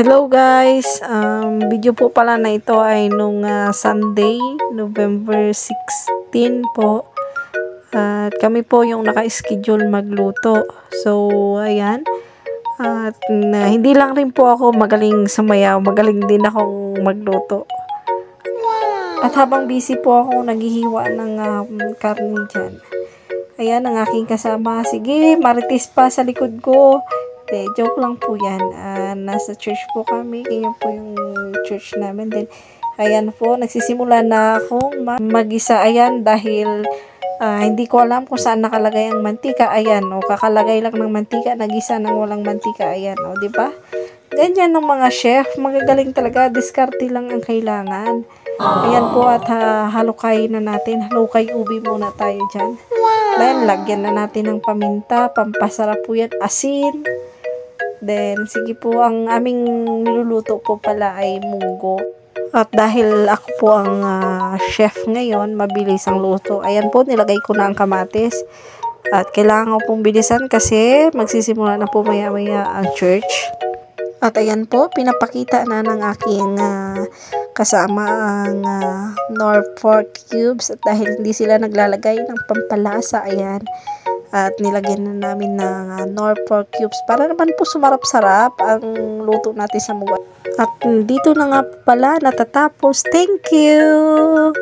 Hello guys, video po pala na ito ay nung Sunday, November 16 po. At kami po yung naka-schedule magluto. So, ayan. At hindi lang rin po ako magaling sumayaw, magaling din akong magluto. At habang busy po ako naghihiwa ng karne dyan. Ayan ang aking kasama. Sige, marites pa sa likod ko. Joke lang po yan. Nasa church po kami. Ganyan po yung church namin. Then, ayan po, nagsisimula na akong mag-isa. Ayan, dahil hindi ko alam kung saan nakalagay ang mantika. Ayan, kakalagay lang ng mantika. Nag-isa ng walang mantika. Ayan, di ba? Ganyan ng mga chef. Magagaling talaga. Diskarte lang ang kailangan. Ayan po at halukay na natin. Halukay ubi muna tayo dyan. Then, lagyan na natin ng paminta. Pampasarap po yan. Asin. Then, sige po, ang aming niluluto po pala ay munggo. At dahil ako po ang chef ngayon, mabilis ang luto. Ayan po, nilagay ko na ang kamatis. At kailangan ko pong bilisan kasi magsisimula na po maya-maya ang church. At ayan po, pinapakita na ng aking kasama ang Knorr pork cubes. At dahil hindi sila naglalagay ng pampalasa, ayan. At nilagyan na namin ng Knorr pork cubes para naman po sumarap-sarap ang luto natin sa munggo. At dito na nga pala natatapos. Thank you!